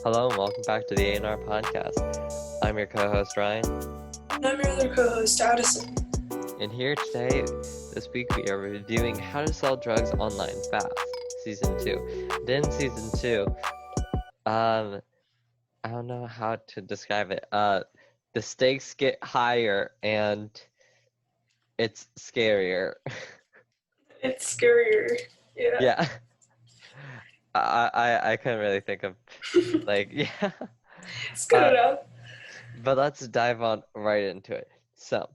Hello and welcome back to the A&R podcast. I'm your co-host Ryan, And I'm your other co-host, Addison. and here today, this week we are reviewing How to Sell Drugs Online Fast, Season 2. And in Season 2, I don't know how to describe it. The stakes get higher and it's scarier. It's scarier. Yeah. Yeah. I couldn't really think of, yeah. It's good enough. But let's dive on right into it. So,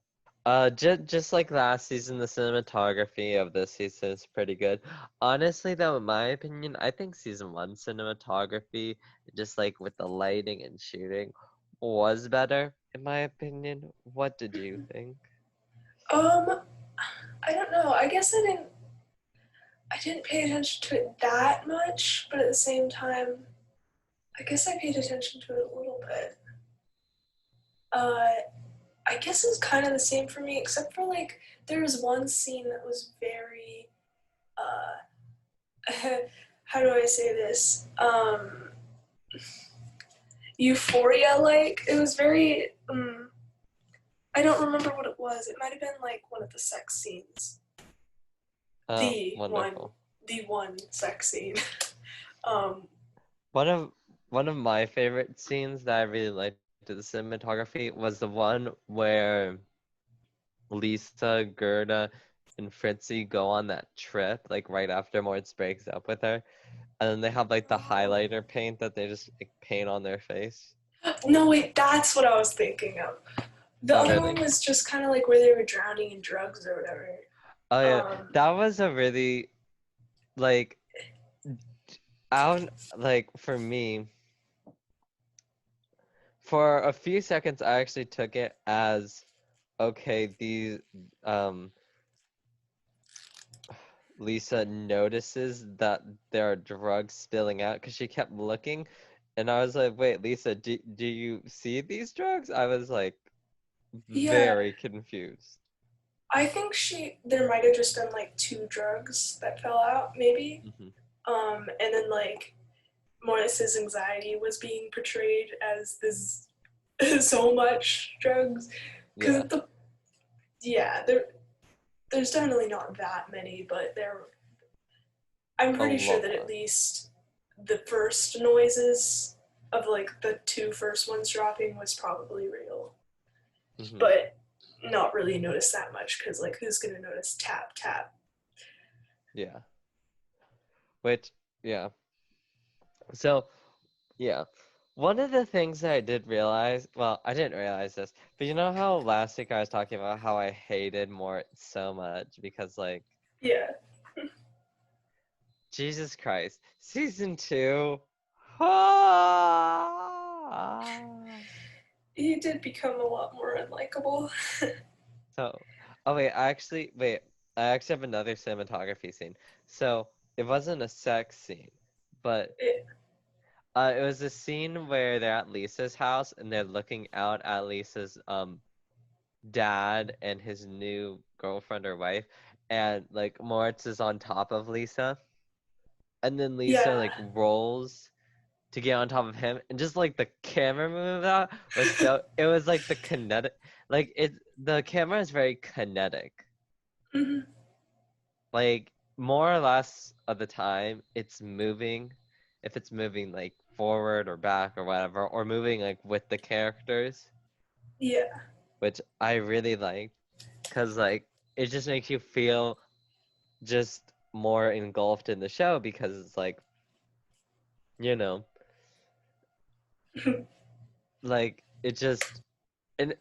just like last season, the cinematography of this season is pretty good. Honestly, though, in my opinion, I think season one cinematography, just like with the lighting and shooting, was better, in my opinion. What did you think? I don't know. I guess I didn't pay attention to it that much, but at the same time, I guess I paid attention to it a little bit. I guess it's kind of the same for me, except for there was one scene that was very, how do I say this? Euphoria-like. It was very, I don't remember what it was. It might have been one of the sex scenes. Oh, wonderful. The one sex scene. One of my favorite scenes that I really liked to the cinematography was the one where Lisa, Gerda, and Fritzy go on that trip, like right after Moritz breaks up with her. And then they have like the highlighter paint that they just like, paint on their face. No, wait, that's what I was thinking of. The Oh, other really? one was just kind of like where they were drowning in drugs or whatever. Oh, yeah. That was a really, like, for me, for a few seconds, I actually took it as, okay, Lisa notices that there are drugs spilling out because she kept looking. And I was like, wait, Lisa, do you see these drugs? I was like, Yeah, very confused. I think there might have just been like two drugs that fell out, maybe. Mm-hmm. And then Moritz's anxiety was being portrayed as this so much drugs. Yeah. Because there's definitely not that many, but I'm A pretty sure that lot. at least the first noises of the two first ones dropping was probably real. Mm-hmm. But not really notice that much because who's gonna notice tap tap? Yeah. Which, yeah. So, yeah. One of the things that I did realize, well, I didn't realize this, but you know how last week I was talking about how I hated Moritz so much because, like, Yeah, Jesus Christ, season 2, ah! he did become a lot more unlikable. So, wait, I actually have another cinematography scene. So, it wasn't a sex scene, but it was a scene where they're at Lisa's house and they're looking out at Lisa's dad and his new girlfriend or wife, and like Moritz is on top of Lisa, and then Lisa Yeah, like rolls to get on top of him, and just like the camera move out was so it was like the kinetic, the camera is very kinetic, mm-hmm. like more or less of the time it's moving, if it's moving like forward or back or whatever, or moving like with the characters, Yeah, which I really like, because like it just makes you feel just more engulfed in the show, because it's like, you know, like it just in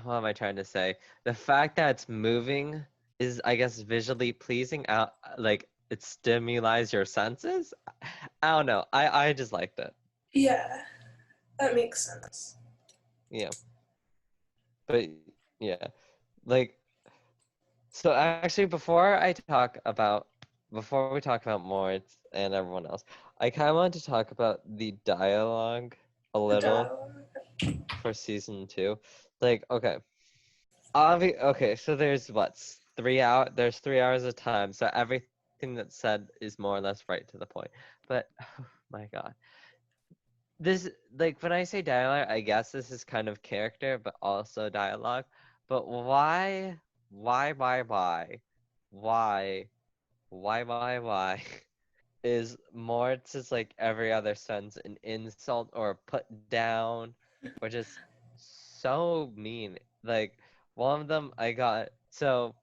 what am I trying to say? The fact that it's moving is, I guess, visually pleasing. Out, like it stimulates your senses. I don't know. I just liked it. yeah, that makes sense. Yeah, but yeah, like so. Actually, before we talk about Moritz and everyone else, I kind of want to talk about the dialogue a The little dialogue. for season 2. Like, okay. Okay, so there's what, 3 hour there's 3 hours of time, so everything that's said is more or less right to the point. But oh my God. this, like, when I say dialogue, I guess this is kind of character, but also dialogue. But why, why is Moritz like every other sentence an insult or a put down or just so mean? Like, one of them I got, so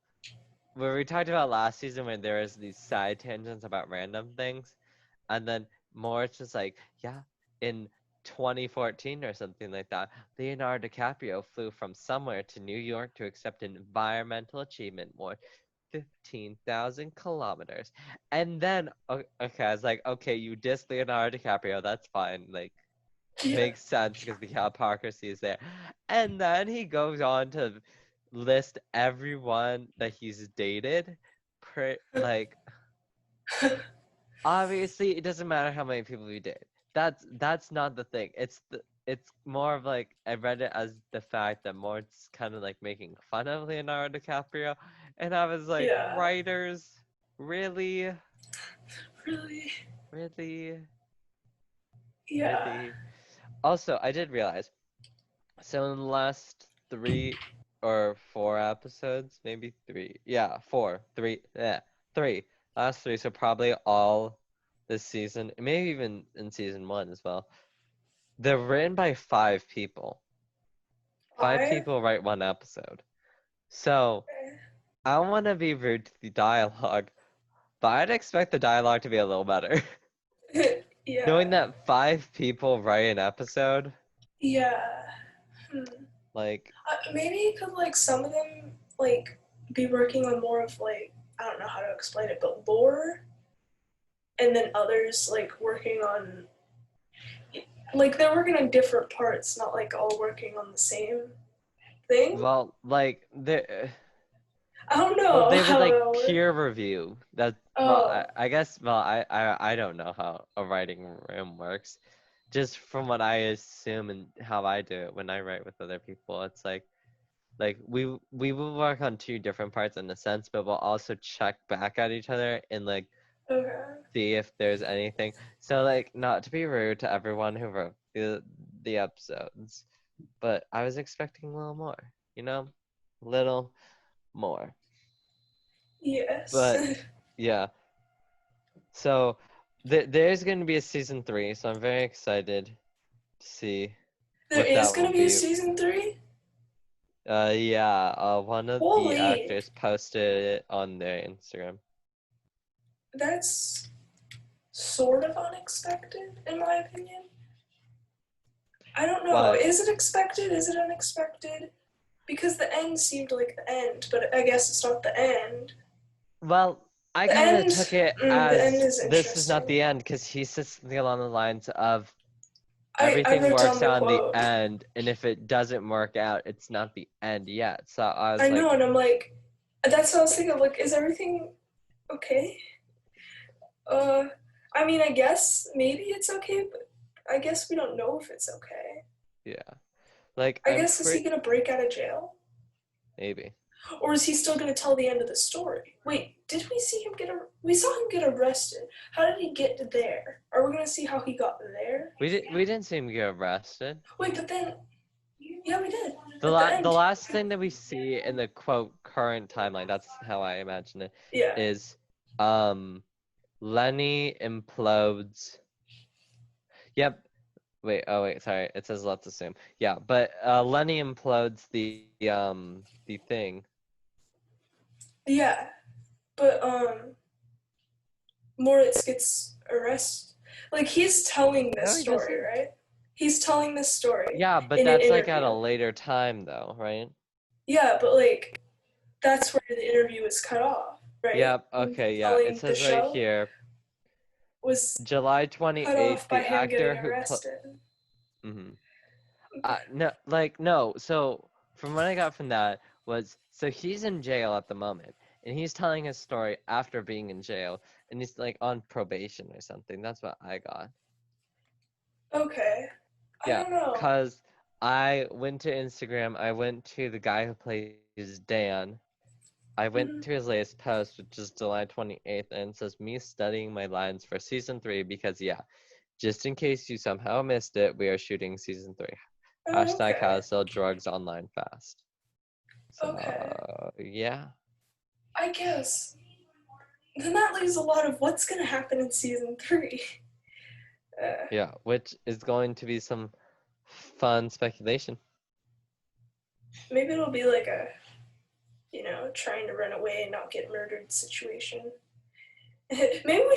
where we talked about last season when there was these side tangents about random things, and then Moritz was like, yeah, in 2014 or something like that, Leonardo DiCaprio flew from somewhere to New York to accept an environmental achievement award, 15,000 kilometers. And then, okay, I was like, okay, you diss Leonardo DiCaprio, that's fine. Like, Yeah. makes sense because the hypocrisy is there. And then he goes on to list everyone that he's dated. Like, obviously, it doesn't matter how many people you date. That's not the thing. It's more of like I read it as the fact that Mort's kind of like making fun of Leonardo DiCaprio, and I was like, Yeah. writers, really, Really? really, Yeah. really. Also, I did realize. So in the last 3 or 4 episodes, maybe three, yeah, four, three, yeah, three, last three. So probably all this season, maybe even in season 1 as well. They're written by 5 people. Five I. people write one episode. So I want to be rude to the dialogue, but I'd expect the dialogue to be a little better. Knowing Yeah. that 5 people write an episode, Yeah. Hmm. like, Maybe could like some of them like be working on more of like I don't know how to explain it, but lore, and then others like working on like they're working on different parts, not like all working on the same thing. well, like the I don't well, know they would how like it'll work. peer review that. Well, Oh, I guess. Well, I don't know how a writing room works. Just from what I assume and how I do it when I write with other people, it's like we will work on 2 different parts in a sense, but we'll also check back at each other and like okay. see if there's anything. So like not to be rude to everyone who wrote the episodes, but I was expecting a little more, little more. Yes. But yeah, so there's going to be a season 3, so I'm very excited to see There what is that will gonna be a be. season 3? Yeah, one of the Holy, actors posted it on their Instagram. that's sort of unexpected, in my opinion. I don't know. What? Is it expected? Is it unexpected? Because the end seemed like the end, but I guess it's not the end. Well, I The kind of end, took it the end as is this is not interesting. the end because he says something along the lines of I everything wrote down works the out in the quote. end, and if it doesn't work out, it's not the end yet. So I I was know, like, and I'm like, that's what I was thinking of. Like, is everything okay? Uh, I mean, I guess maybe it's okay, but I guess we don't know if it's okay. yeah, like I I'm guess is he pretty gonna break out of jail? maybe. Or is he still going to tell the end of the story? Wait, did we see him we saw him get arrested. How did he get there? Are we going to see how he got there? We didn't see him get arrested. Wait, but then, yeah, we did. The At the the end. last thing that we see in the quote current timeline, that's how I imagine it, Yeah. is um Lenny implodes. Yep. Wait, oh wait, sorry. It says let's assume. Yeah, but Lenny implodes the thing. Yeah. But, Moritz gets arrested. Like, he's telling this No, he story, doesn't. right? He's telling this story Yeah, but in an that's like at a interview. later time though, right? Yeah, but, like, that's where the interview is cut off, right? Yep, okay, yeah. It Telling the says right show here, was July cut 28th, off by the him actor getting who arrested. Mhm. No, like no. So from what I got from that was so he's in jail at the moment, and he's telling his story after being in jail, and he's like on probation or something. That's what I got. Okay. I Yeah, don't know. cause I went to Instagram. I went to the guy who plays Dan. I went Mhm. to his latest post, which is July 28th, and it says me studying my lines for season 3 because yeah, just in case you somehow missed it, we are shooting season 3. Oh, Hashtag how okay. to sell drugs online fast. Okay. So, yeah. I guess. Then that leaves a lot of what's gonna happen in season 3. Yeah, which is going to be some fun speculation. Maybe it'll be like a, trying to run away and not get murdered situation. Maybe I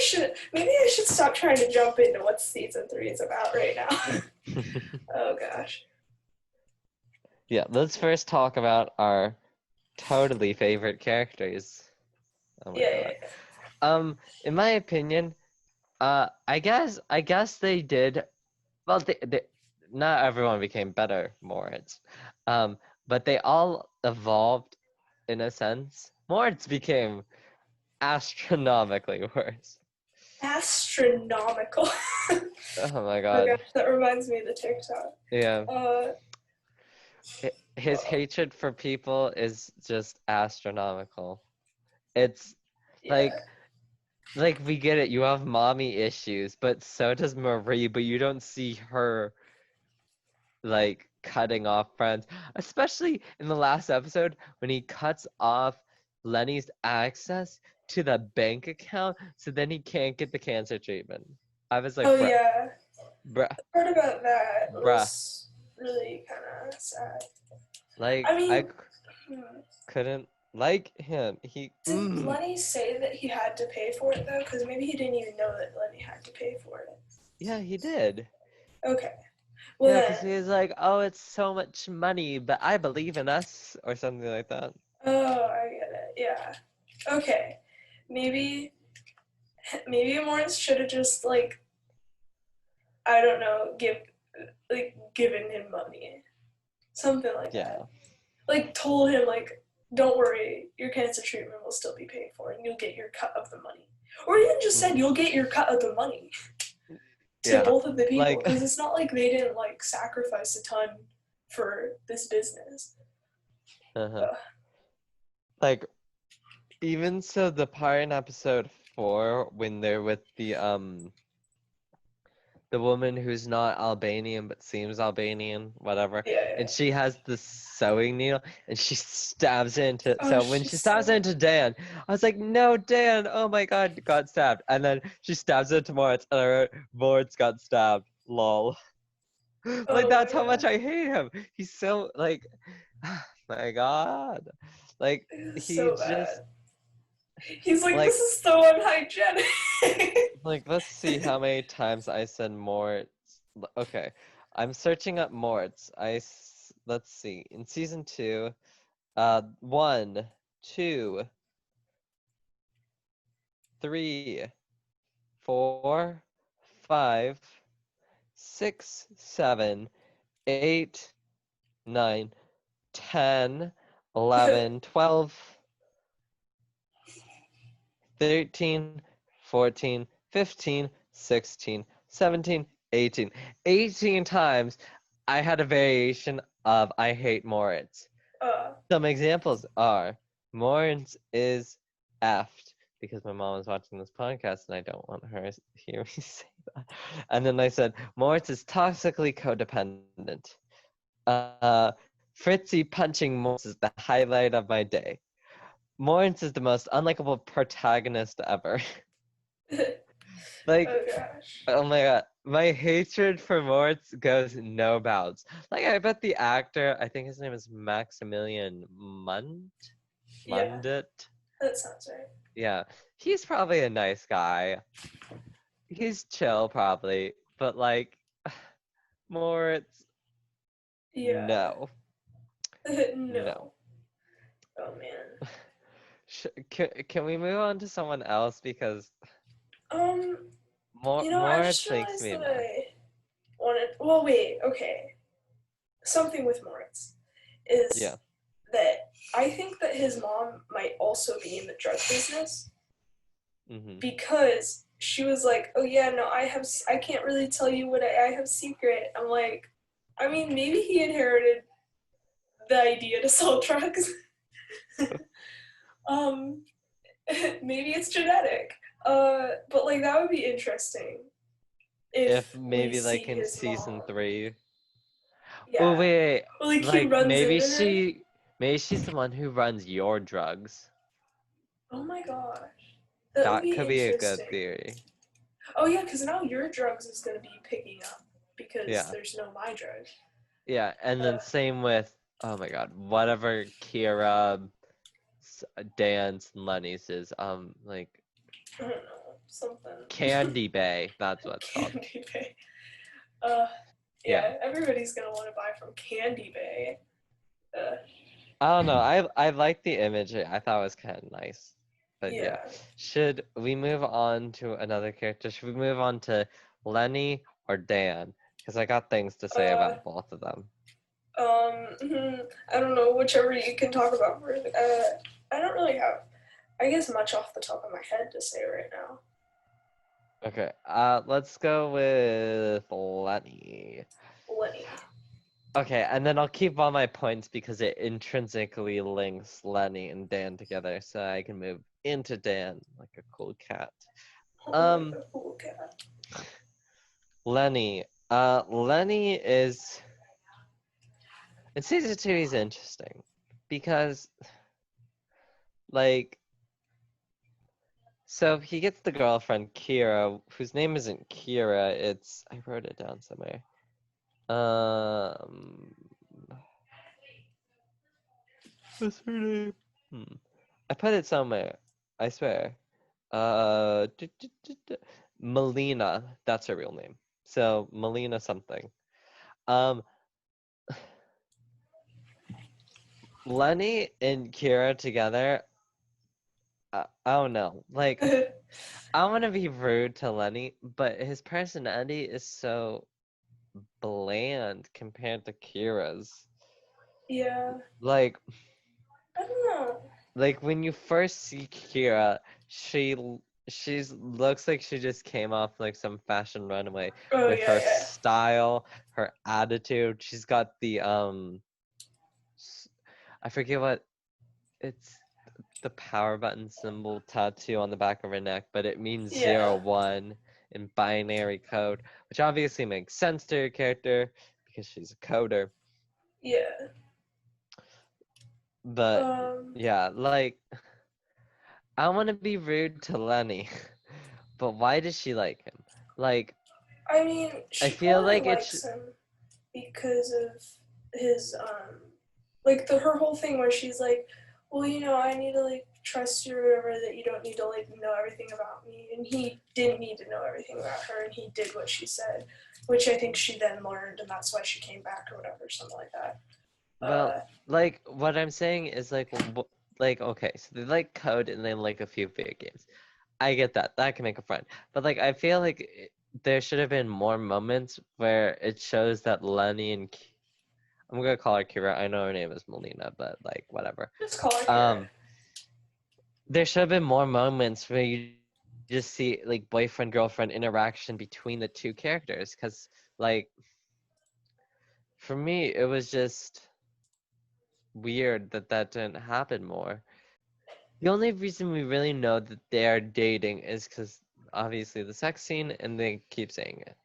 should stop trying to jump into what season 3 is about right now. Oh gosh. Yeah, let's first talk about our totally favorite characters. Oh my Yeah, god. yeah. In my opinion, I guess they did well. They not everyone became better Moritz, but they all evolved in a sense. Moritz became astronomically worse. Astronomical. Oh my Oh gosh, god. that reminds me of the TikTok. Yeah. Uh, His uh hatred for people is just astronomical. It's yeah. like we get it, you have mommy issues, but so does Marie, but you don't see her like cutting off friends, especially in the last episode when he cuts off Lenny's access to the bank account so then he can't get the cancer treatment. I was Oh like, bruh, yeah. bruh, The part about that bruh. was really kind of sad. Like, I mean, hmm, couldn't like him. did Lenny say that he had to pay for it though? Because maybe he didn't even know that Lenny had to pay for it. Yeah, he did. Okay. Well Yeah, because he then. was like, oh, it's so much money, but I believe in us, or something like that. Oh, I get it. Yeah. Okay. Maybe Moritz should have just like, I don't know, given him money, something like Yeah. that. Like told him like, don't worry, your cancer treatment will still be paid for, and you'll get your cut of the money. Or even just said Mhm. you'll get your cut of the money to Yeah. both of the people, Like, because it's not like they didn't like sacrifice a ton for this business. uh-huh. Ugh. Like, even so, the part in episode 4 when they're with the woman who's not Albanian but seems Albanian, whatever, Yeah, and yeah. she has the sewing needle and she stabs it into. Oh, So when she stabs it into Dan, I was like, no, Dan! Oh my God, got stabbed. And then she stabs it into Moritz, and I wrote, Moritz got stabbed. Lol. Like oh my that's how much gosh, I hate him. He's so like, my God, like this is he so just bad. He's like, this like is so unhygienic. let's see how many times I said Moritz. Okay, I'm searching up Moritz. Let's see in season 2, 1, 2, 3, 4, 5, 6, 7, 8, 9, 10, 11, 12, 13, 14, 15, 16, 17, 18. 18 times I had a variation of I hate Moritz. uh, Some examples are Moritz is effed because my mom is watching this podcast and I don't want her to hear me say that. And then I said Moritz is toxically codependent. Fritzy punching Moritz is the highlight of my day. Moritz is the most unlikable protagonist ever. Like, oh gosh. oh my God, my hatred for Moritz goes no bounds. Like, I bet the actor, I think his name is Maximilian Mundt? Yeah, Mundt? that sounds right. Yeah, he's probably a nice guy. He's chill, probably, but like, Moritz, Yeah. no, no. No. Oh man. Can we move on to someone else because Um, I just Moritz makes realized me that mad. I wanted. Well, wait. Okay. Something with Moritz is Yeah. that I think that his mom might also be in the drug business Mm-hmm. because she was like, "Oh yeah, no, I can't really tell you what I have secret." I'm like, I mean, maybe he inherited the idea to sell drugs. um, maybe it's genetic. But like that would be interesting if we maybe like see in his season mom. 3. Oh Yeah. wait, Like he like runs into her. maybe she's the one who runs your drugs. Oh my gosh. That would That be could be a good interesting. theory. Oh yeah, because now your drugs is gonna be picking up because Yeah. there's no my drug. Yeah, and then Uh, same with, oh my God, whatever Kira, Dan's, and Lenny's is, like I don't know, something. Candy Bay. That's what it's called. Candy Bay. Uh, Yeah. yeah, everybody's gonna want to buy from Candy Bay. Uh, I don't know. I like the image. I thought it was kind of nice. But yeah. yeah. Should we move on to another character? Should we move on to Lenny or Dan? Because I got things to say Uh, about both of them. I don't know, whichever you can talk about first. I don't really have, I guess, much off the top of my head to say right now. Okay. Let's go with Lenny. Lenny. Okay, and then I'll keep all my points because it intrinsically links Lenny and Dan together, so I can move into Dan like a cool cat. Like Um, a cool cat. Lenny. Lenny is in season 2 he's interesting because like so he gets the girlfriend Kira, whose name isn't Kira, it's I wrote it down somewhere. Um what's her name? I put it somewhere. I swear. Uh, du- du- du- du- Melina, that's her real name. So Melina something. Um, Lenny and Kira together. I don't know. Like, I want to be rude to Lenny, but his personality is so bland compared to Kira's. Yeah. Like, I don't know. like when you first see Kira, she's looks like she just came off like some fashion runway Oh with her yeah, style, her attitude. She's got the I forget what it's the power button symbol tattoo on the back of her neck, but it means yeah, zero yeah, one in binary code, which obviously makes sense to her character because she's a coder. yeah. But Um, yeah, like I want to be rude to Lenny, but why does she like him? Like, I mean, I she feel probably like it's likes him because of his like her whole thing where she's like, well, I need to like trust you or whatever, that you don't need to like know everything about me, and he didn't need to know everything about her, and he did what she said, which I think she then learned, and that's why she came back or whatever, something like that. well, Uh, like what I'm saying is like okay, so they like code and they like a few video games. I get that. That can make a friend. But like I feel like there should have been more moments where it shows that Lenny and I'm gonna call her Kira. I know her name is Melina, but like whatever. just call her Kira. Um, there should have been more moments where you just see like boyfriend girlfriend interaction between the two characters, because like for me it was just weird that that didn't happen more. The only reason we really know that they are dating is because obviously the sex scene, and they keep saying it.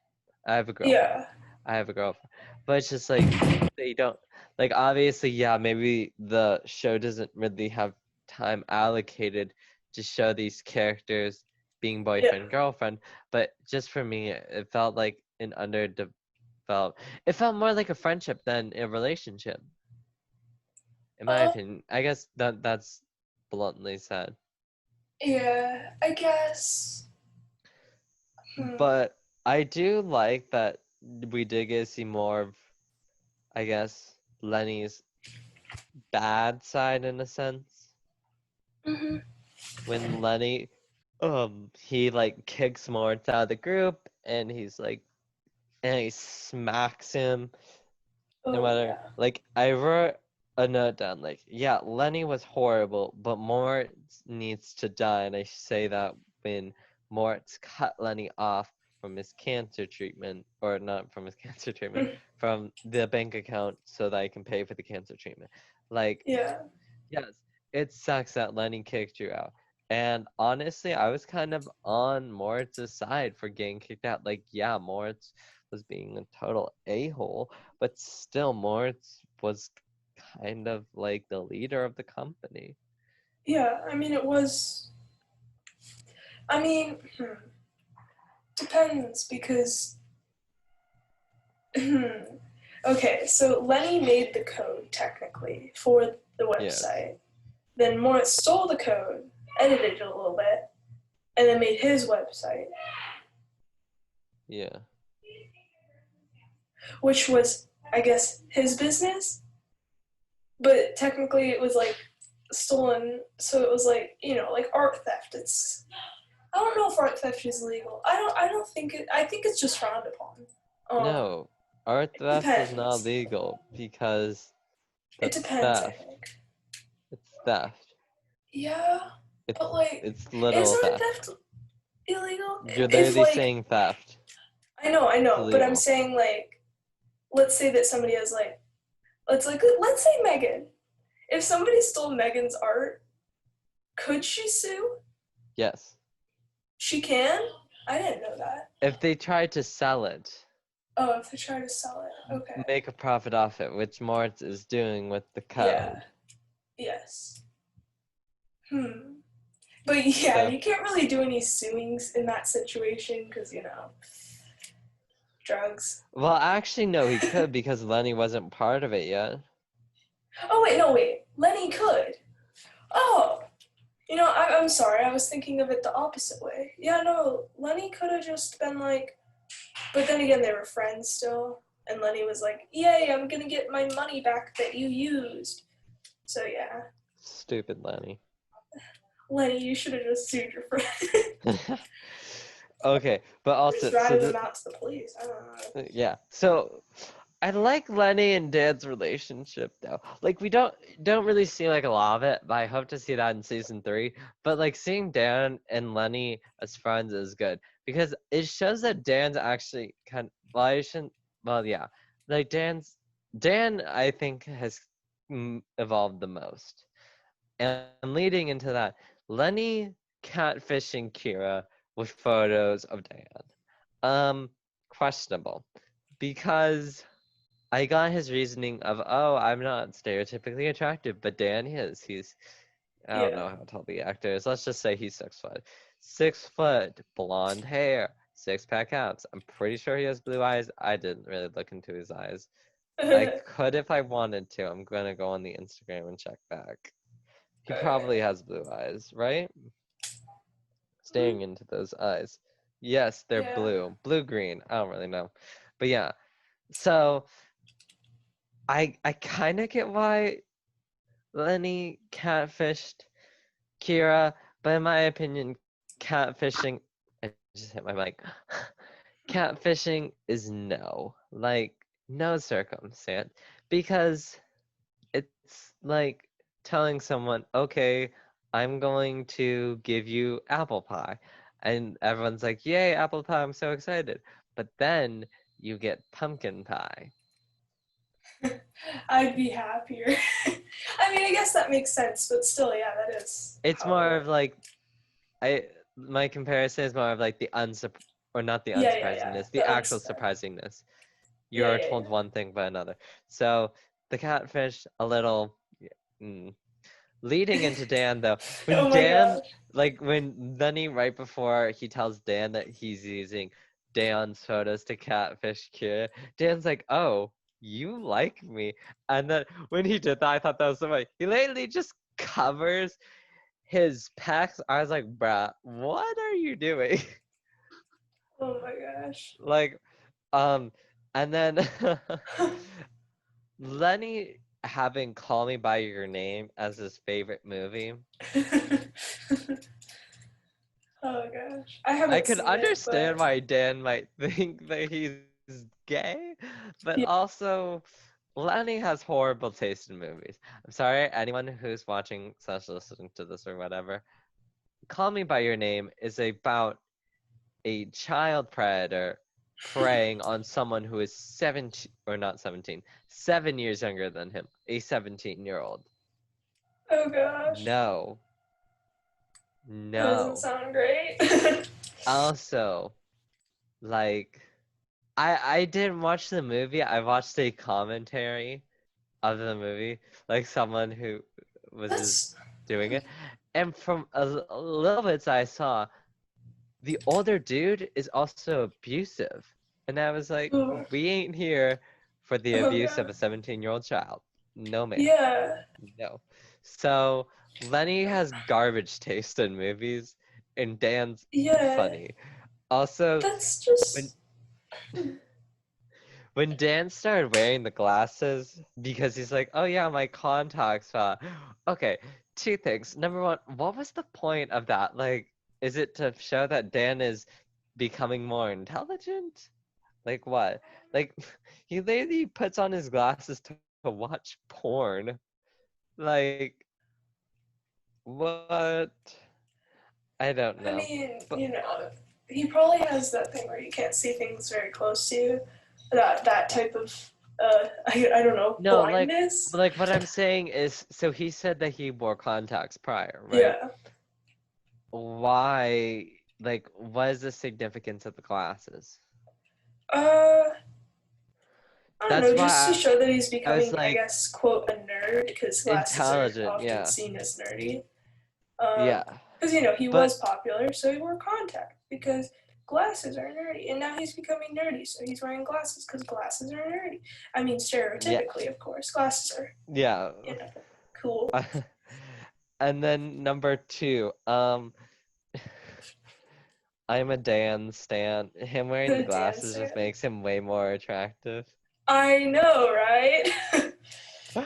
I have a girlfriend. Yeah. I have a girlfriend. But it's just like they don't like obviously, yeah, maybe the show doesn't really have time allocated to show these characters being Yeah. boyfriend girlfriend, but just for me it felt like an underdeveloped, it felt more like a friendship than a relationship, in my Uh, opinion. I guess that's bluntly said. yeah. I guess. Hmm. But I do like that we did get to see more of, I guess, Lenny's bad side in a sense. Mhm. When Lenny, he like kicks Moritz out of the group, and he smacks him, and Oh whether, yeah. like, I wrote a note down, like, yeah, Lenny was horrible, but Moritz needs to die, and I say that when Moritz cut Lenny off from his cancer treatment, or not from his cancer treatment, from the bank account so that I can pay for the cancer treatment. Like, Yeah. yes, it sucks that Lenny kicked you out. And honestly, I was kind of on Moritz's side for getting kicked out. Like, yeah, Moritz was being a total a-hole, but still, Moritz was kind of like the leader of the company. Yeah, I mean, it was. I mean, depends because. Okay, so Lenny made the code technically for the Yes. website. Then Moritz stole the code, edited it a little bit, and then made his website, Yeah. which was, I guess, his business. But technically, it was like stolen, so it was like like art theft. It's I don't know if art theft is legal. I don't think it. I think it's just frowned upon. No, art It theft is not depends. legal because It that's depends. I theft. think. It's theft. Yeah, It's but like, it's is literal art theft. theft illegal? You're If literally like, saying theft. I It's know, but I'm illegal. saying like, let's say that somebody has like, let's say Megan. If somebody stole Megan's art, could she sue? Yes. She can. I didn't know that. If they try to sell it, Oh, if they try to sell it. Okay. make a profit off it, which Moritz is doing with the Yeah. code. Yes. But yeah, So, you can't really do any suings in that situation because drugs. well, actually, no, he could because Lenny wasn't part of it yet. Oh wait, no wait. Lenny could. Oh, I'm sorry. I was thinking of it the opposite way. Yeah, no. Lenny could have just been like, but then again, they were friends still, and Lenny was like, "Yay, I'm gonna get my money back that you used." So yeah, Stupid Lenny. Lenny, you should have just sued your friend. Okay, but Or also, just so ratted the them out to the police. I don't know. yeah, so I like Lenny and Dan's relationship though. Like we don't really see like a lot of it, but I hope to see that in season 3. But like seeing Dan and Lenny as friends is good because it shows that Dan's actually well, I shouldn't well yeah. Like Dan I think has evolved the most. And leading into that, Lenny catfishing Kira with photos of Dan. Um Questionable because I got his reasoning of, oh, I'm not stereotypically attractive, but Dan is. I don't Yeah. know how tall the actor is. Let's just say he's 6 foot. 6 foot, blonde hair, six-pack abs. I'm pretty sure he has blue eyes. I didn't really look into his eyes. I could if I wanted to. I'm gonna go on the Instagram and check back. He Okay. probably has blue eyes, right? Staring into those eyes. Yes, they're Yeah. blue. Blue-green. I don't really know. But yeah. So I kind of get why Lenny catfished Kira, but in my opinion, catfishing. I just hit my mic. Catfishing is no. Like, no circumstance. Because it's like telling someone, okay, I'm going to give you apple pie. And everyone's like, yay, apple pie, I'm so excited. But then you get pumpkin pie. I'd be happier. I mean, I guess that makes sense, but still, yeah, that is It's how it more of works. like I my comparison is more of like the or not the Yeah. unsurprisingness, the The actual unspent. surprisingness. You Yeah, are yeah, told yeah. one thing by another. So the catfish, a little mm. Leading into Dan though, when Oh my Dan gosh. like when Lenny right before he tells Dan that he's using Dan's photos to catfish Kira, Dan's like, "Oh, you like me," and then when he did that, I thought that was so funny. He literally just covers his pecs. I was like, bruh, what are you doing? Oh my gosh. Like, um, and then Lenny having Call Me by Your Name as his favorite movie. Oh gosh. I I haven't could seen it, understand but why Dan might think that he's gay, but yeah. also Lenny has horrible taste in movies. I'm sorry, anyone who's watching slash listening to this or whatever. Call Me by Your Name is about a child predator preying on someone who is 17 or not 17, 7 years younger than him, a 17-year-old. Oh gosh. No, That doesn't No. sound great. Also, like, I didn't watch the movie. I watched a commentary of the movie, like someone who was just That's doing it. And from a little bits I saw, the older dude is also abusive. And I was like, ooh, we ain't here for the oh abuse of god. a 17-year-old child. No, ma'am. Yeah, No. So Lenny has garbage taste in movies, and Dan's yeah. funny. Also, That's when just when Dan started wearing the glasses because he's like, oh yeah, my contacts. Okay, two things. Number one, what was the point of that? Like, is it to show that Dan is becoming more intelligent? Like what? Like, he literally puts on his glasses to watch porn. Like, what? I don't I know. mean, But he probably has that thing where you can't see things very close to you. That type of I don't know, no, blindness. like what I'm saying is, so he said that he wore contacts prior, right? Yeah. Why, like, what is the significance of the glasses? Uh, I don't That's know, just to why show that he's I was becoming, I like, guess, quote, a nerd, because glasses are intelligent, often yeah, seen as nerdy. yeah. Because he But was popular, so he wore contacts because glasses are nerdy, and now he's becoming nerdy, so he's wearing glasses because glasses are nerdy. I mean, yeah, stereotypically, of course, glasses are yeah. you know cool. And then number two, I'm a Dan stan. Him wearing the glasses just Dancer. makes him way more attractive. I know, right? Oh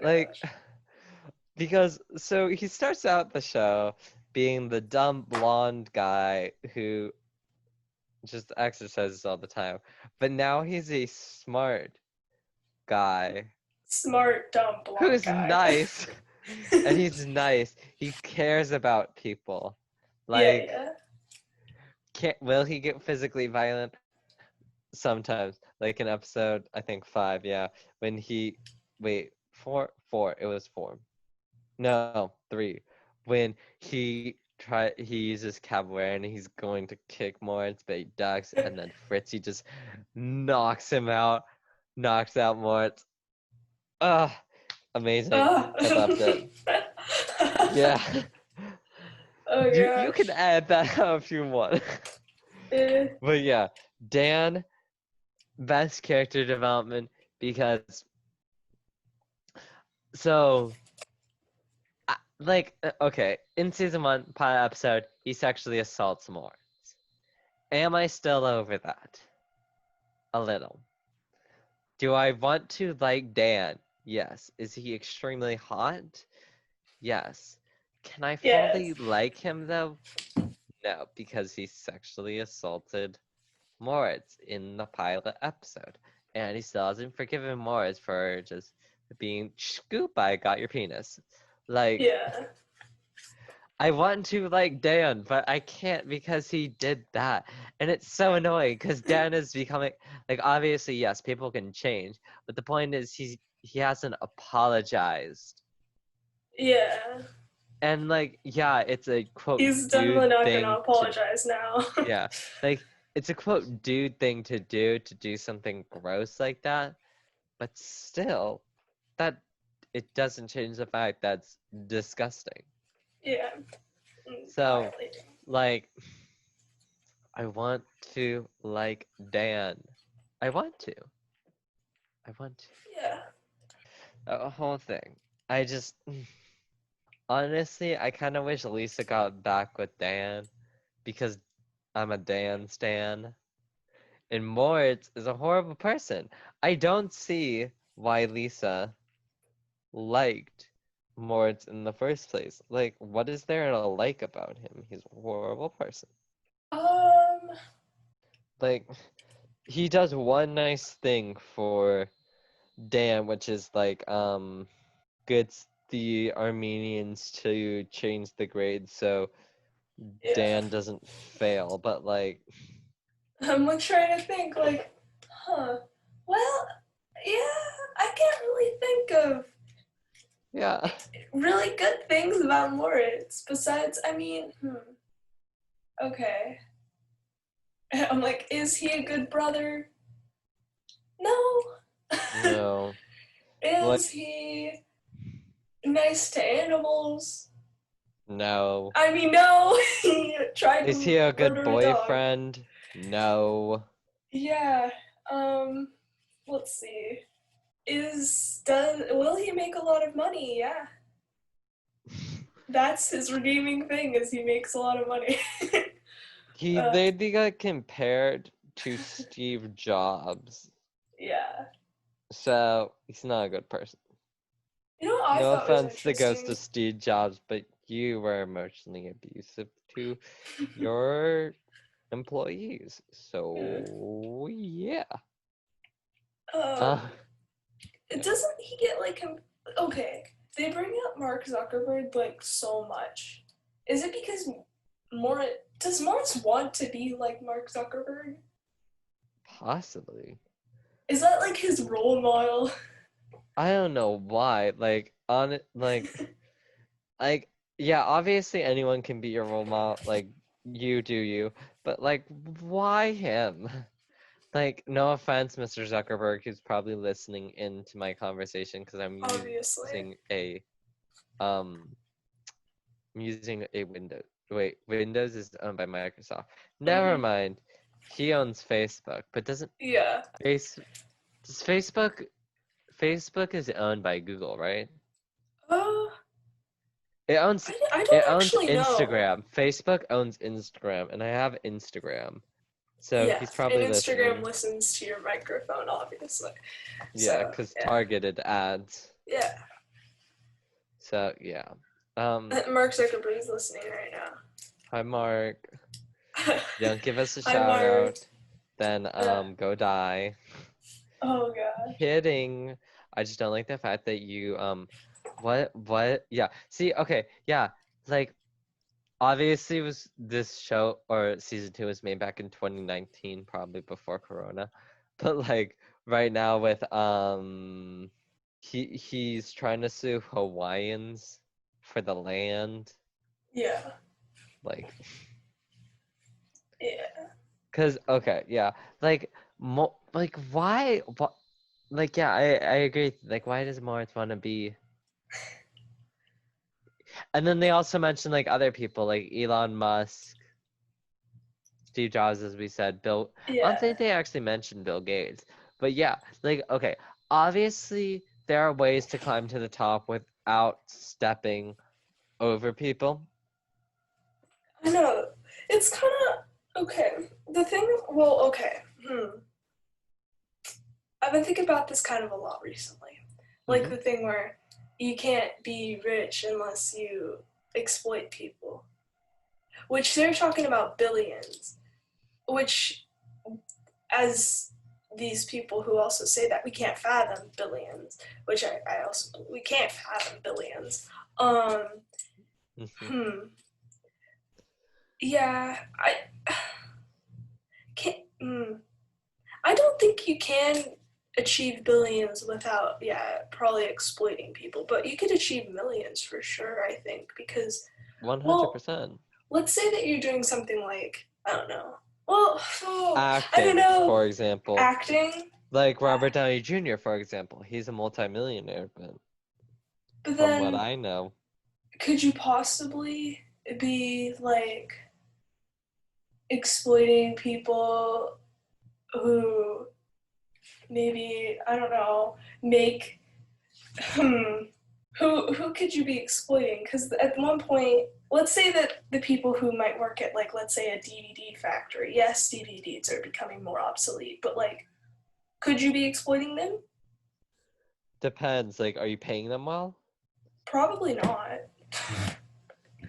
Like, gosh. because so he starts out the show being the dumb blonde guy who just exercises all the time, but now he's a smart guy Smart, dumb, blonde who's guy. nice, and he's nice. He cares about people. Yeah, Like, yeah. can't will he get physically violent? Sometimes, like in episode I think 5, yeah, when he wait four, it was 4. No, 3. When he uses capoeira and he's going to kick Moritz, but he ducks, and then Fritzy just knocks him out, knocks out Moritz. Ah, amazing. Ah. I loved it. Yeah. Oh You can gosh. add that if you want. Eh, But yeah, Dan, best character development because so okay, in season 1 pilot episode, he sexually assaults Moritz. Am I still over that? A little. Do I want to like Dan? Yes. Is he extremely hot? Yes. Can I yeah. fully like him though? No, because he sexually assaulted Moritz in the pilot episode. And he still hasn't forgiven Moritz for just being scoop, I got your penis. Like, Yeah. I want to like Dan, but I can't because he did that. And it's so annoying because Dan is becoming like obviously yes, people can change, but the point is he hasn't apologized. Yeah. And like yeah, it's a quote He's definitely dude not gonna thing to apologize now. yeah. Like it's a quote dude thing to do something gross like that, but still that it doesn't change the fact that's disgusting. Yeah. So Violating. like I want to like Dan. I want to. I want to. Yeah. A whole thing. I just honestly, I kind of wish Lisa got back with Dan because I'm a Dan stan. And Moritz is a horrible person. I don't see why Lisa liked Moritz in the first place. Like, what is there to like about him? He's a horrible person. Um. Like, he does one nice thing for Dan, which is like gets the Armenians to change the grade so Yeah. Dan doesn't fail. But like, I'm like trying to think. Like, huh. Well, yeah. I can't really think of Yeah. Really good things about Moritz. Besides, I mean, okay. I'm like, is he a good brother? No. No. Like, Is he nice to animals? no. I mean, no. He tried Is to he a good murder a dog. boyfriend? No. Yeah. Um. Let's see. Will he make a lot of money? Yeah. That's his redeeming thing. Is he makes a lot of money. He uh, lately got compared to Steve Jobs. yeah. So he's not a good person. You know what I No thought was offense that goes to interesting? Steve Jobs, but you were emotionally abusive to your employees. Hmm. So yeah. Um. Uh, yeah. Doesn't he get like him? Okay, they bring up Mark Zuckerberg like so much. Is it because Moritz want to be like Mark Zuckerberg? Possibly. Is that like his role model? I don't know why. Like yeah, obviously anyone can be your role model, like you do you, but like why him? Like no offense, Mr. Zuckerberg, who's probably listening into my conversation because Obviously. um I'm using a Windows. Wait, Windows is owned by Microsoft. Never Mm-hmm. mind. He owns Facebook, but doesn't Yeah. Face does Facebook is owned by Google, right? Uh, It owns I it don't owns actually know. Instagram. Facebook owns Instagram, and I have Instagram. So Yeah, he's and probably Instagram listening. listens to your microphone, obviously. Yeah, So because yeah, targeted ads. yeah. So yeah. Um, Mark Zuckerberg is listening right hi Mark. now. You don't give us a Hi, shout Mark. out, then Uh, go die. oh gosh. Kidding. I just don't like the fact that you what yeah. See, okay, yeah. Like obviously was this show or season 2 was made back in 2019, probably before Corona. But like right now with he's trying to sue Hawaiians for the land. Yeah. Like Yeah. cuz okay, yeah. Like like why what like yeah, I agree. Like why does Moritz want to be. And then they also mentioned like other people like Elon Musk, Steve Jobs, as we said, Bill. I don't Yeah. think they actually mentioned Bill Gates. But yeah, like, okay, obviously there are ways to climb to the top without stepping over people. I know. It's kind of okay. The thing, well, okay. I've been thinking about this kind of a lot recently. Like Mm-hmm. the thing where you can't be rich unless you exploit people, which they're talking about billions, which, as these people who also say that we can't fathom billions, which I also, we can't fathom billions. Um, Mm-hmm. hmm. Yeah, I can't. I don't think you can achieve billions without, yeah, probably exploiting people, but you could achieve millions for sure, I think, because, well, 100%. let's say that you're doing something like, I don't know, well, oh, I don't Acting, know, for example. acting, Like Robert Downey Jr., for example. He's a multimillionaire, but but from what then I know. could you possibly be like exploiting people who maybe, I don't know, make hmm, who could you be exploiting? Because at one point, let's say that the people who might work at, like, let's say a DVD factory, yes, DVDs are becoming more obsolete, but like, could you be exploiting them? Depends, like, are you paying them well? Probably not.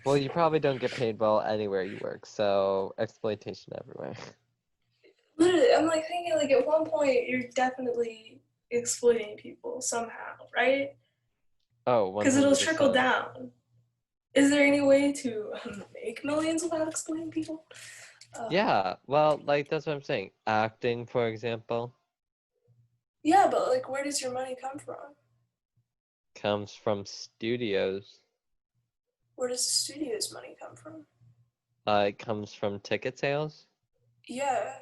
Well, you probably don't get paid well anywhere you work, so exploitation everywhere. Literally, I'm like thinking, like, at one point you're definitely exploiting people somehow, right? Oh, Because it'll trickle 100%. down. Is there any way to make millions without exploiting people? Uh, Yeah, well, like that's what I'm saying. Acting, for example. yeah, but like, where does your money come from? Comes from studios. Where does the studio's money come from? It comes from ticket sales. Yeah.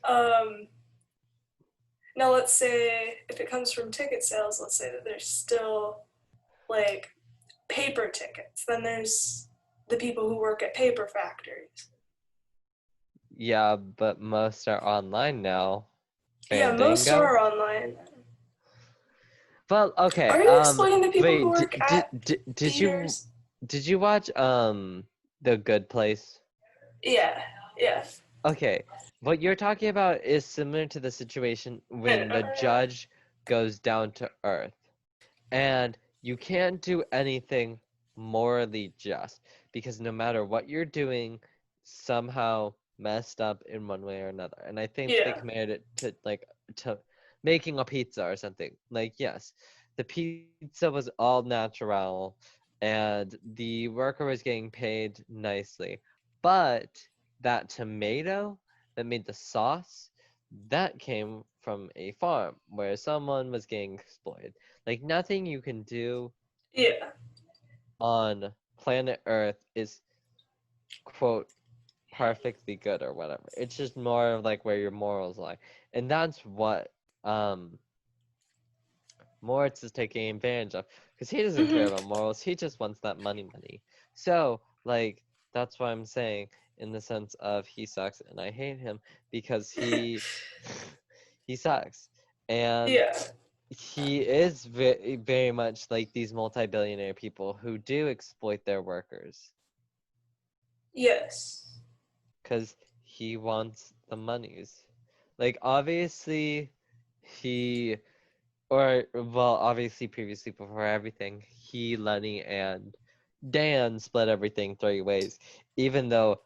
um, Now let's say if it comes from ticket sales, let's say that there's still like paper tickets. Then there's the people who work at paper factories. Yeah, but most are online now. Yeah, most Fandango. are online. Well, okay. Are you explaining the people who Wait. work at Did you theaters? watch The Good Place? Yeah, yeah. Okay. What you're talking about is similar to the situation when the Yeah. judge goes down to earth, and you can't do anything morally just because no matter what you're doing, somehow messed up in one way or another. And I think they Yeah. compared it to to making a pizza or something. Like, yes, the pizza was all natural and the worker was getting paid nicely. But that tomato that made the sauce, that came from a farm where someone was getting exploited. Like nothing you can do Yeah. on planet Earth is quote perfectly good or whatever. It's just more of like where your morals lie. And that's what um Moritz is taking advantage of because he doesn't care Hmm. about morals. He just wants that money. So, like, that's why I'm saying in the sense of he sucks and I hate him because he he sucks. And Yeah. he is very much like these multi-billionaire people who do exploit their workers Yes. because he wants the monies. Like, obviously, he or well, obviously previously before everything, he, Lenny, and Dan split everything three ways, even though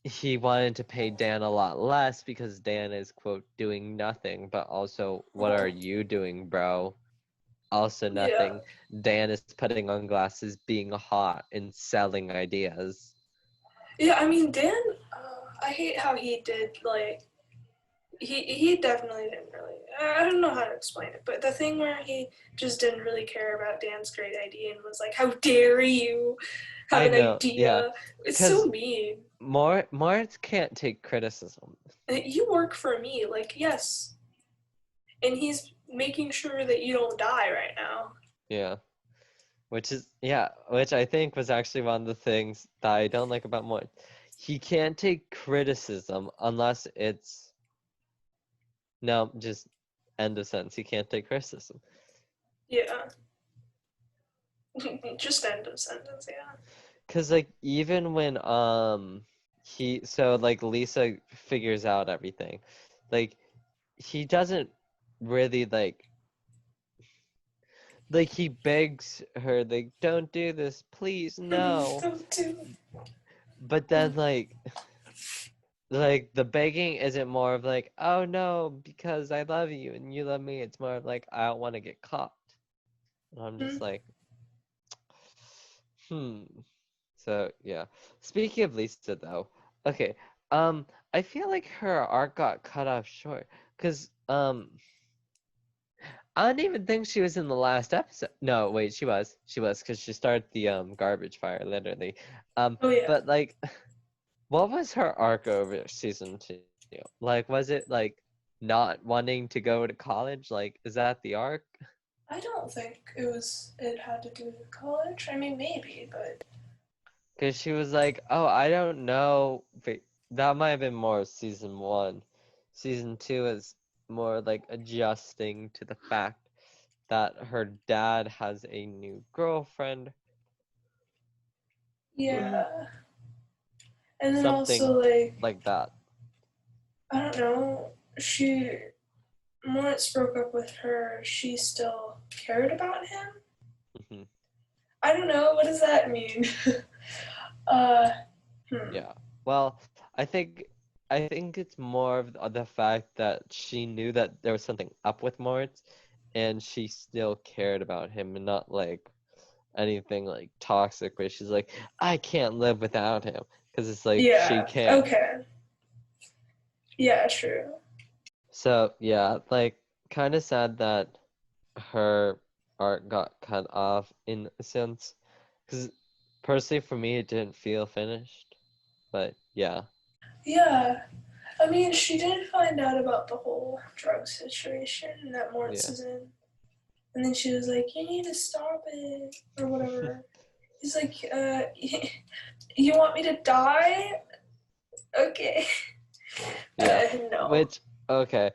he wanted to pay Dan a lot less because Dan is quote doing nothing, but also what are Well, you doing, bro? Also yeah. nothing. Dan is putting on glasses, being hot, and selling ideas. Yeah, I mean, Dan, I hate how he did, like, he definitely didn't really. I don't know how to explain it, but the thing where he just didn't really care about Dan's great idea and was like, "How dare you have I an know, yeah, idea?" It's so because mean. Moritz can't take criticism. You work for me, like yes, and he's making sure that you don't die right now. Yeah. Which I think was actually one of the things that I don't like about Moy. He can't take criticism unless it's no, just end of sentence. He can't take criticism. Yeah, just end of sentence. Yeah. Cause like even when like Lisa figures out everything, like he doesn't really like he begs her like don't do this, please, no. Don't do. But then like the begging isn't more of like, oh no, because I love you and you love me. It's more of like I don't want to get caught. And I'm just like, hmm. So yeah. Speaking of Lisa though, okay. I feel like her arc got cut off short. Cause I don't even think she was in the last episode. No, wait, she was. She was because she started the garbage fire, literally. Oh yeah. But like what was her arc over season 2? Like, was it like not wanting to go to college? Like, is that the arc? I don't think it was. It had to do with college. I mean, maybe, but Because she was like, oh, I don't know. Wait, that might have been more season 1. Season 2 is more like adjusting to the fact that her dad has a new girlfriend. yeah. And then Something also like that. I don't know. Moritz broke up with her. She still cared about him. Mhm. I don't know. What does that mean? uh, hmm. Yeah. Well, I think I think it's more of the fact that she knew that there was something up with Moritz, and she still cared about him, and not like anything like toxic where she's like, I can't live without him, because it's like she Yeah. can. Okay. Yeah. True. So yeah, like kind of sad that her art got cut off in a sense, because personally for me it didn't feel finished. But yeah, Yeah. I mean, she did find out about the whole drug situation that Moritz yeah. is in. And then she was like, you need to stop it, or whatever. He's like, you want me to die? Okay. Yeah. No. Which, okay.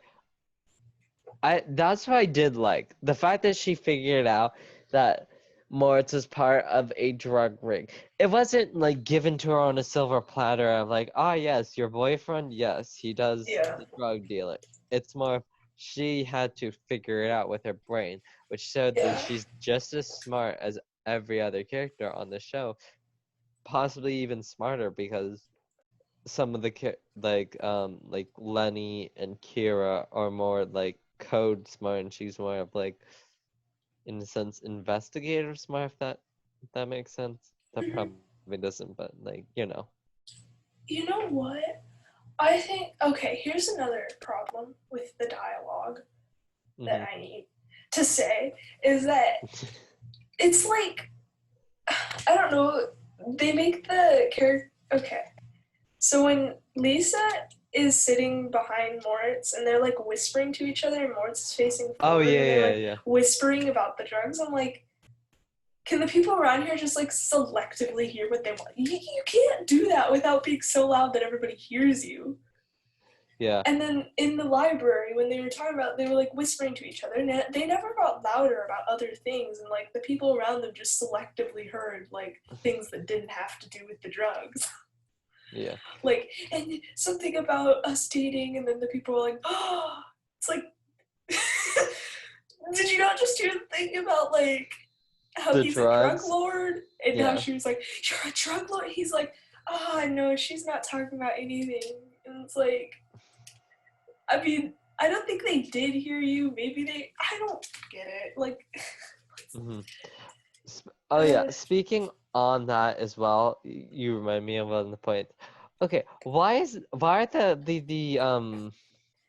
That's what I did like. The fact that she figured out that Moritz was part of a drug ring. It wasn't like given to her on a silver platter of like, ah yes, your boyfriend, yes, he does Yeah. the drug dealing. It's more of she had to figure it out with her brain, which showed that Yeah. she's just as smart as every other character on the show, possibly even smarter because some of the like Lenny and Kira are more like code smart and she's more of like in a sense investigative smart if that makes sense. That Mhm. probably doesn't, but like, you know. You know what? I think, okay, here's another problem with the dialogue that Hmm. I need to say is that it's like, I don't know, they make the character, okay. So when Lisa is sitting behind Moritz and they're like whispering to each other and Moritz is facing Oh forward yeah, and they're yeah, like yeah. whispering about the drugs, I'm like, can the people around here just like selectively hear what they want? You can't do that without being so loud that everybody hears you. Yeah. And then in the library, when they were talking about, they were like whispering to each other, and they never got louder about other things, and like the people around them just selectively heard like things that didn't have to do with the drugs. Yeah. Like, and something about us dating, and then the people were like, oh, it's like, did you not just hear the thing about like how The he's a drug drugs. lord and how Yeah. she was like, you're a drug lord? He's like, oh, no, she's not talking about anything. And it's like, I mean, I don't think they did hear you. Maybe they, I don't get it. Like, Hmm. Oh yeah, speaking on that as well, you remind me of one point. Okay, why are the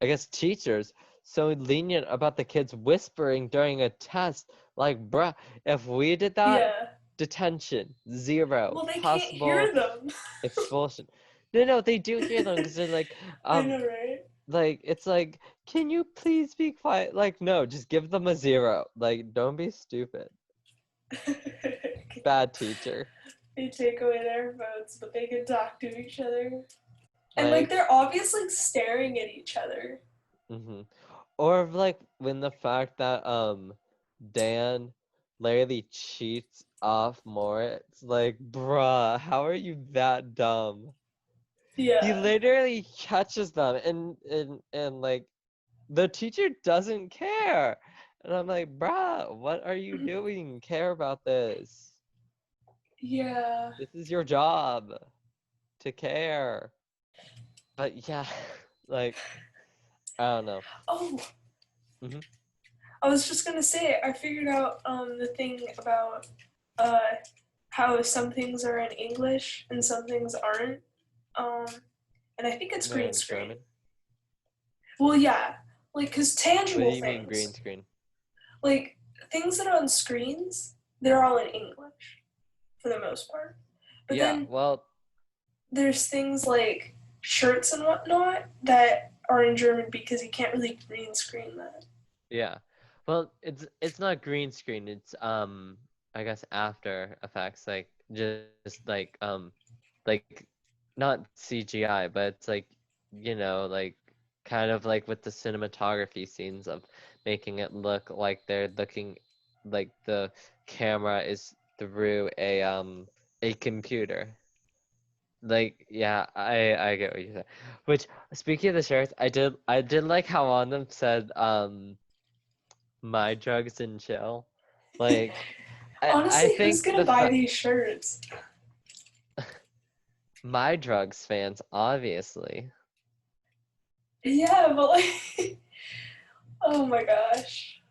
I guess teachers so lenient about the kids whispering during a test? Like, bruh, if we did that, yeah. detention, zero, Well, they can't possible hear them. expulsion. No, they do hear them because they're I know, right? like it's like, can you please be quiet? Like, no, just give them a zero. Like, don't be stupid. Bad teacher. They take away their votes, but they can talk to each other. And like Like, they're obviously staring at each other. hmm. Or like when the fact that Dan literally cheats off Moritz, like, bruh, how are you that dumb? He Yeah. literally catches them and like the teacher doesn't care. And I'm like, bruh, what are you doing? Care about this. Yeah. This is your job to care. But yeah, like, I don't know. Oh, Hmm. I was just gonna say I figured out the thing about uh how some things are in English and some things aren't. Um, and I think it's They're green in screen. German. Well, yeah, like because What do tangible you mean green things, screen? like things that are on screens, they're all in English for the most part. But Yeah, then well, there's things like shirts and whatnot that are in German because you can't really green screen that. yeah. Well, it's not green screen. It's I guess After Effects, like just like not CGI, but it's like, like kind of like with the cinematography scenes of making it look like they're looking like the camera is through a computer. Like, yeah, I get what you said. Which, speaking of the shirts, I did like how on them said my drugs and chill. Like, I Honestly, who's think gonna buy these shirts? my drugs fans, obviously. Yeah, but like, oh my gosh.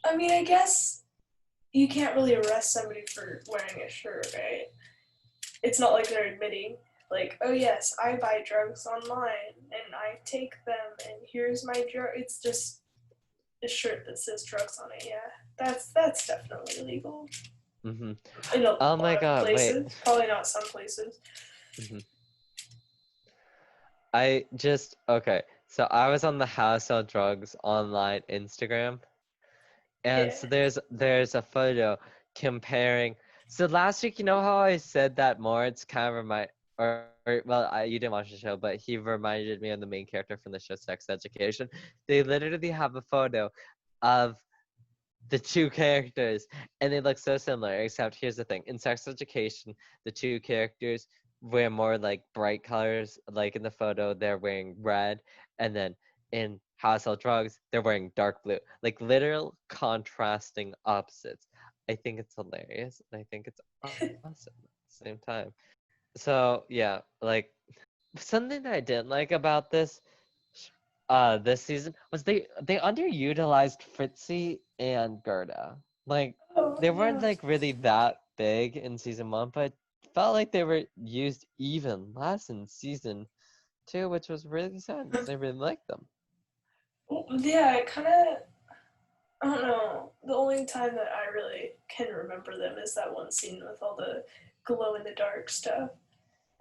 I mean, I guess you can't really arrest somebody for wearing a shirt, right? It's not like they're admitting, like, oh yes, I buy drugs online and I take them and here's my drug. It's just, a shirt that says drugs on it. Yeah, that's definitely illegal Hmm. in a Oh lot my of God, wait. places. Probably not some places. Mhm. Okay. So I was on the How to Sell Drugs online Instagram, and Yeah. so there's a photo comparing. So last week, you know how I said that Moritz kind of well, you didn't watch the show, but he reminded me of the main character from the show Sex Education. They literally have a photo of the two characters, and they look so similar, except here's the thing. In Sex Education, the two characters wear more like bright colors. Like in the photo, they're wearing red, and then in How to Sell Drugs, they're wearing dark blue. Like literal contrasting opposites. I think it's hilarious, and I think it's awesome at the same time. So yeah, like something that I didn't like about this season was they underutilized Fritzy and Gerda. Like Oh they weren't yeah. like really that big in season 1, but felt like they were used even less in season 2, which was really sad because I really liked them. Yeah, it kind of. I don't know. The only time that I really can remember them is that one scene with all the glow in the dark stuff,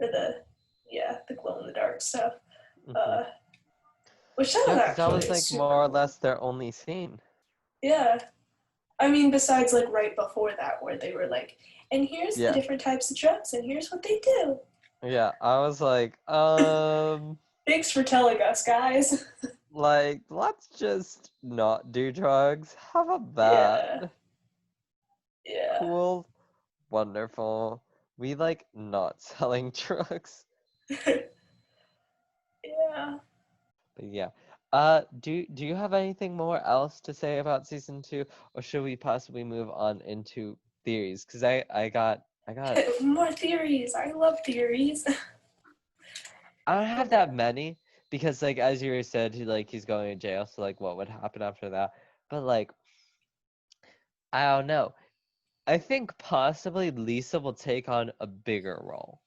or the glow in the dark stuff. Hmm. Uh, which that was Yeah, because that was actually like super more or cool. less their only scene. Yeah, I mean, besides like right before that, where they were like, and here's the Yeah, different types of drugs, and here's what they do. yeah. I was like, Thanks for telling us, guys. like let's just not do drugs. How about Yeah, that? yeah, Cool. Wonderful. We like not selling drugs. yeah. But yeah. Do you have anything more else to say about season 2, or should we possibly move on into theories? Because I got More theories. I love theories. I don't have that many because like as you said, he's going to jail, so like what would happen after that? But like I don't know. I think possibly Lisa will take on a bigger role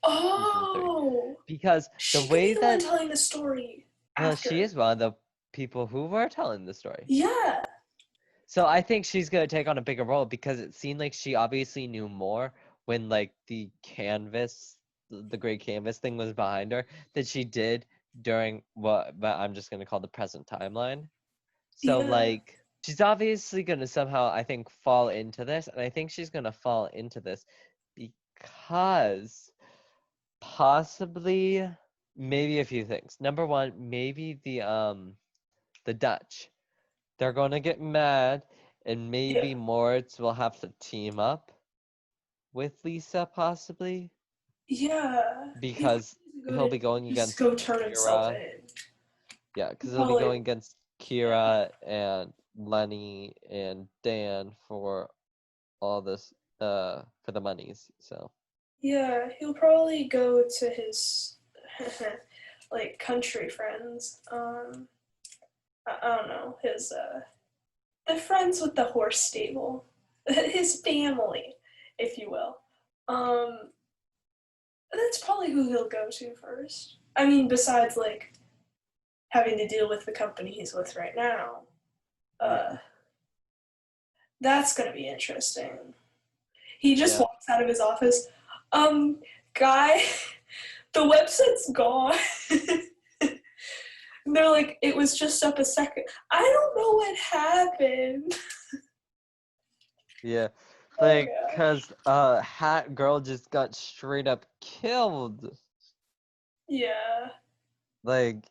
season 3 Oh, because the she could be way the one that telling the story well she after. is one of the people who were telling the story. Yeah, So I think she's gonna take on a bigger role because it seemed like she obviously knew more when like the great canvas thing was behind her that she did during what I'm just gonna call the present timeline. So yeah, like she's obviously gonna somehow I think fall into this, and I think she's gonna fall into this because possibly maybe a few things. Number one, maybe the Dutch. They're gonna get mad, and yeah, maybe Moritz will have to team up with Lisa, possibly, yeah. He probably because isn't he'll going be to going just against go turn himself Kira. in. Yeah, He because he'll be probably, going against yeah, Kira and Lenny and Dan for all this, for the monies. So, yeah. He'll probably go to his like country friends. I don't know his the friends with the horse stable, his family, if you will. Um, that's probably who he'll go to first. I mean, besides like having to deal with the company he's with right now. Uh, yeah, that's gonna be interesting. He just yeah. walks out of his office. Um, guy, the website's gone. And they're like, it was just up a second. I don't know what happened. Yeah, Oh like, gosh. cause Hat Girl just got straight up killed. Yeah. Like,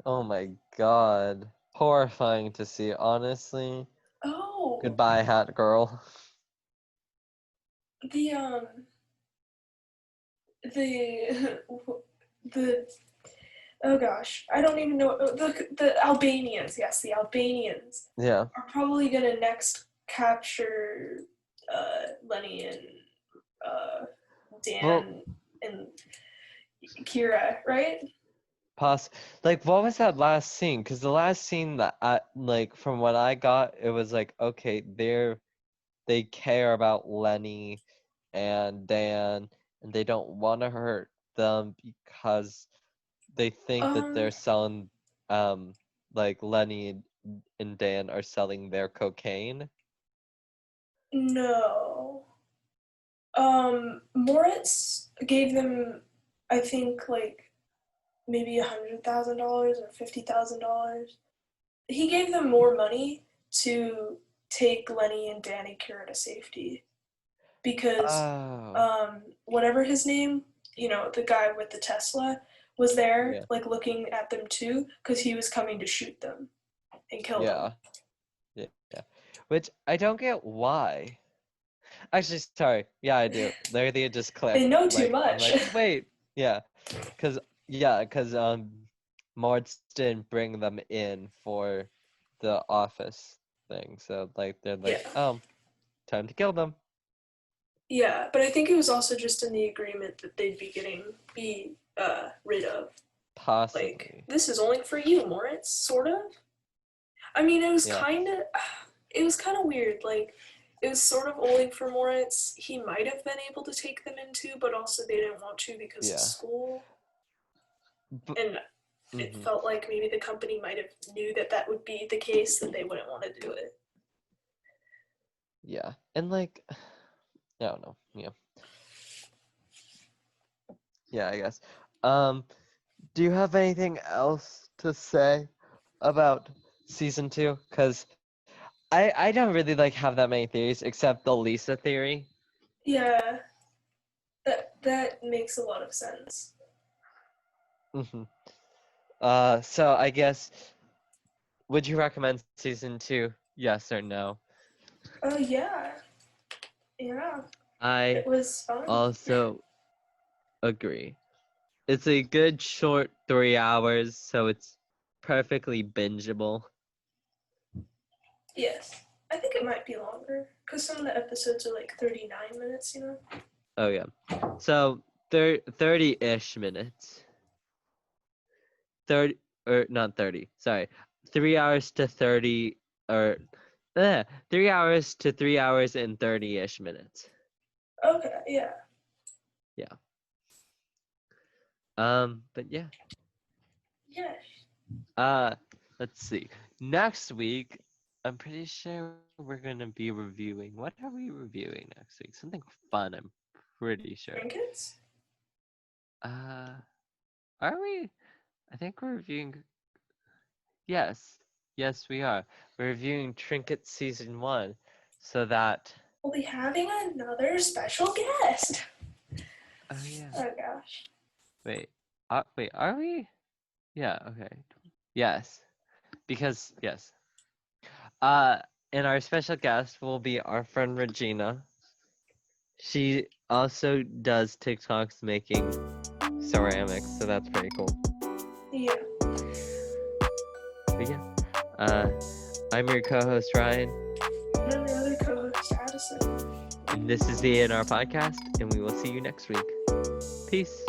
oh my god. Horrifying to see, honestly. Oh, Goodbye, Hat Girl. the the the oh gosh, I don't even know the Albanians. Yes, the Albanians Yeah. are probably gonna next capture Lenny and uh, Well, Dan and Kira, right? Poss like what was that last scene? Because the last scene that I like from what I got, it was like, okay, they care about Lenny and Dan, and they don't want to hurt them because they think that Um, they're selling like Lenny and Dan are selling their cocaine? No. Moritz gave them, I think, like maybe $100,000 or $50,000. He gave them more money to take Lenny and Danny Kira to safety because Oh, whatever his name, the guy with the Tesla, was there, yeah, like looking at them too, because he was coming to shoot them and kill them. yeah, yeah, yeah. Which I don't get why. Actually, sorry. Yeah, I do. Literally, it just They clicked. know too Like, I'm much. like, wait, yeah, cause Moritz didn't bring them in for the office thing, so like they're Yeah. like, time to kill them. Yeah, but I think it was also just in the agreement that they'd be rid of. Like, Possibly. this is only for you, Moritz, sort of. I mean, Yeah, it was kind of weird. Like, it was sort of only for Moritz. He might have been able to take them into, but also they didn't want to because of yeah. school. But, And it hmm felt like maybe the company might have knew that that would be the case, that they wouldn't want to do it. yeah, and like, I don't know. Yeah, yeah. I guess. Um, do you have anything else to say about season two? Cause I don't really like have that many theories except the Lisa theory. Yeah, that makes a lot of sense. hmm so I guess would you recommend season two? Yes or no? Oh yeah, yeah. I It was fun. also agree. It's a good short 3 hours, so it's perfectly bingeable. Yes. I think it might be longer because some of the episodes are like 39 minutes, you know? Oh yeah. So 30-ish minutes. 30 or not 30. Sorry. 3 hours to 30 or 3 hours to 3 hours and 30-ish minutes. Okay, yeah. Yeah. But yeah. Yes. Uh let's see. Next week, I'm pretty sure we're gonna be reviewing. What are we reviewing next week? Something fun, I'm pretty sure. Trinkets? Uh are we? I think we're reviewing. Yes. Yes, we are. We're reviewing Trinket season 1. So that We'll be having another special guest. oh yeah. Oh gosh. Wait. Wait, are we? Yeah, okay. Yes. Because yes. Uh and our special guest will be our friend Regina. She also does TikToks making ceramics, so that's pretty cool. Yeah. But yeah. Uh I'm your co-host Ryan, And I'm your other co-host, Addison. and this is the A&R podcast, and we will see you next week. Peace.